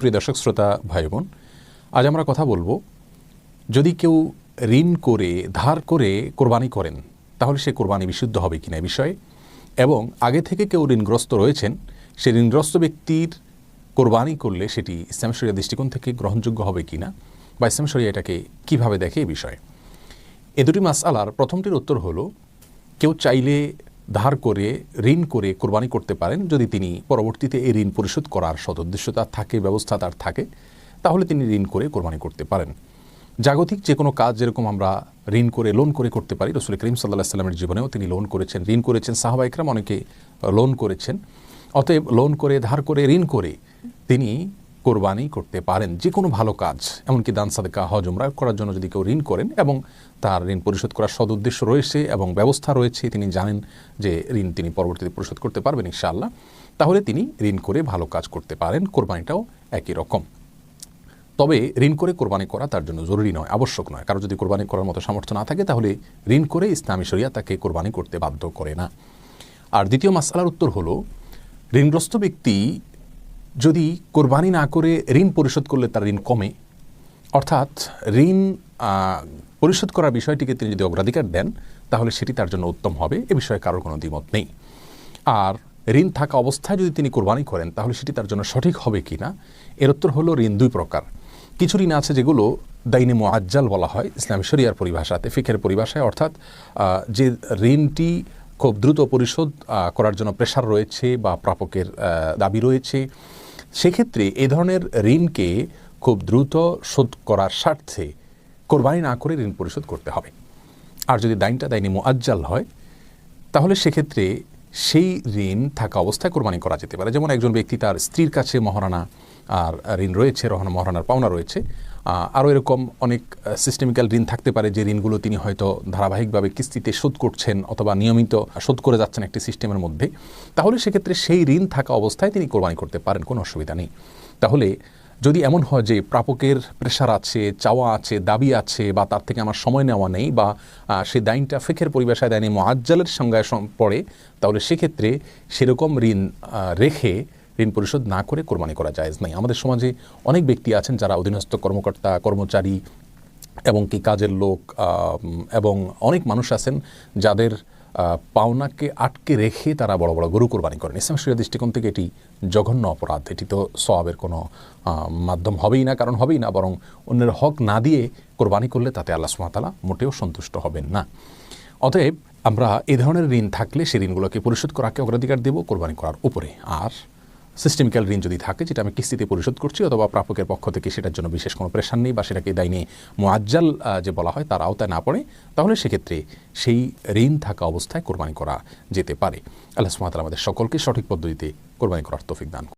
প্রিয় দর্শক শ্রোতা ভাই বোন, আজ আমরা কথা বলবো, যদি কেউ ঋণ করে ধার করে কোরবানি করেন তাহলে সে কোরবানি বিশুদ্ধ হবে কিনা এই বিষয়ে, এবং আগে থেকে কেউ ঋণগ্রস্ত রয়েছেন, সে ঋণগ্রস্ত ব্যক্তির কোরবানি করলে সেটি ইসলাম শরিয়া দৃষ্টিকোণ থেকে গ্রহণযোগ্য হবে কিনা বা ইসলাম শরিয়া এটাকে কীভাবে দেখে এই বিষয়ে। এ দুটি মাসআলার প্রথমটির উত্তর হলো, কেউ চাইলে ধার করে ঋণ করে কোরবানি করতে পারেন যদি তিনি পরবর্তীতে এই ঋণ পরিশোধ করার সদুদ্দেশ্য তার থাকে, ব্যবস্থা তার থাকে, তাহলে তিনি ঋণ করে কোরবানি করতে পারেন। জাগতিক যে কোনো কাজ যেরকম আমরা ঋণ করে লোন করে করতে পারি, রাসূল করিম সাল্লাল্লাহু আলাইহি ওয়াসাল্লামের জীবনেও তিনি লোন করেছেন, ঋণ করেছেন, সাহাবা ইকরাম অনেকে লোন করেছেন। অতএব লোন করে ধার করে ঋণ করে তিনি কোরবানি করতে পারেন যে কোনো ভালো কাজ, এমনকি দান সাদকা হজ উমরা করার জন্য যদি কেউ ঋণ করেন এবং তার ঋণ পরিশোধ করার সদুদ্দেশ্য রয়েছে এবং ব্যবস্থা রয়েছে, তিনি জানেন যে ঋণ তিনি পরবর্তীতে পরিশোধ করতে পারবেন ইনশাআল্লাহ, তাহলে তিনি ঋণ করে ভালো কাজ করতে পারেন। কোরবানিটাও একই রকম। তবে ঋণ করে কোরবানি করা তার জন্য জরুরি নয়, আবশ্যক নয়। কারো যদি কোরবানি করার মতো সামর্থ্য না থাকে তাহলে ঋণ করে ইসলামী শরিয়া তাকে কোরবানি করতে বাধ্য করে না। আর দ্বিতীয় মাসআলার উত্তর হলো, ঋণগ্রস্ত ব্যক্তি যদি কোরবানি না করে ঋণ পরিশোধ করলে তার ঋণ কমে, অর্থাৎ ঋণ পরিশোধ করার বিষয়টিকে তিনি যদি অগ্রাধিকার দেন তাহলে সেটি তার জন্য উত্তম হবে, এ বিষয়ে কারোর কোনো দ্বিমত নেই। আর ঋণ থাকা অবস্থায় যদি তিনি কোরবানি করেন তাহলে সেটি তার জন্য সঠিক হবে কি না, এর উত্তর হলো, ঋণ দুই প্রকার। কিছু ঋণ আছে যেগুলো দাইনে মুআজ্জাল বলা হয় ইসলামী শরিয়ার পরিভাষাতে, ফিকহের পরিভাষায়, অর্থাৎ যে ঋণটি খুব দ্রুত পরিশোধ করার জন্য প্রেশার রয়েছে বা প্রাপকের দাবি রয়েছে, সেক্ষেত্রে এ ধরনের ঋণকে খুব দ্রুত শোধ করার স্বার্থে কোরবানি না করে ঋণ পরিশোধ করতে হবে। আর যদি দাইনে মুআজ্জাল হয় তাহলে সেক্ষেত্রে সেই ঋণ থাকা অবস্থায় কোরবানি করা যেতে পারে। যেমন একজন ব্যক্তি তার স্ত্রীর কাছে মহারানা আর ঋণ রয়েছে, মহারানার পাওনা রয়েছে, আরও এরকম অনেক সিস্টেমিক্যাল ঋণ থাকতে পারে যে ঋণগুলো তিনি হয়তো ধারাবাহিকভাবে কিস্তিতে শোধ করছেন অথবা নিয়মিত শোধ করে যাচ্ছেন একটি সিস্টেমের মধ্যে, তাহলে সেক্ষেত্রে সেই ঋণ থাকা অবস্থায় তিনি কোরবানি করতে পারেন, কোনো অসুবিধা নেই। তাহলে যদি এমন হয় যে প্রাপকের প্রেশার আছে, চাওয়া আছে, দাবি আছে, বা তার থেকে আমার সময় নেওয়া নেই, বা সেই দাইনটা ফিকহের পরিভাষায় দাইনে মুআজ্জালের সংজ্ঞায় পড়ে, তাহলে সেক্ষেত্রে সেরকম ঋণ রেখে ঋণ পরিশোধ না করে কোরবানি করা জায়েজ নাই। আমাদের সমাজে অনেক ব্যক্তি আছেন যারা অধীনস্থ কর্মকর্তা, কর্মচারী এবং কি কাজের লোক, এবং অনেক মানুষ আছেন যাদের পাওনাকে আটকে রেখে তারা বড় বড় গরু কোরবানি করেন। ইসলাম শরিয়া দৃষ্টিকোণ থেকে এটি জঘন্য অপরাধ। এটি তো সওয়াবের কোনো মাধ্যম হবেই না, কারণ হবেই না, বরং অন্যের হক না দিয়ে কোরবানি করলে তাতে আল্লাহ সুবহানাহু ওয়া তাআলা মোটেও সন্তুষ্ট হবেন না। অতএব আমরা এ ধরনের ঋণ থাকলে সেই ঋণগুলোকে পরিশোধ করাকে অগ্রাধিকার দেব কোরবানি করার উপরে। আর সিস্টেমিক্যাল ঋণ যদি থাকে, যেটা আমি কিস্তিতে পরিশোধ করছি অথবা প্রাপকের পক্ষ থেকে সেটার জন্য বিশেষ কোনো প্রেশার নেই, বা সেটাকে দাইনে মুআজ্জাল যে বলা হয় তার আওতায় না পড়ে, তাহলে সেক্ষেত্রে সেই ঋণ থাকা অবস্থায় কোরবানি করা যেতে পারে। আল্লাহ সুবহানাহু ওয়া তাআলা আমাদের সকলকে সঠিক পদ্ধতিতে কোরবানি করার তৌফিক দান।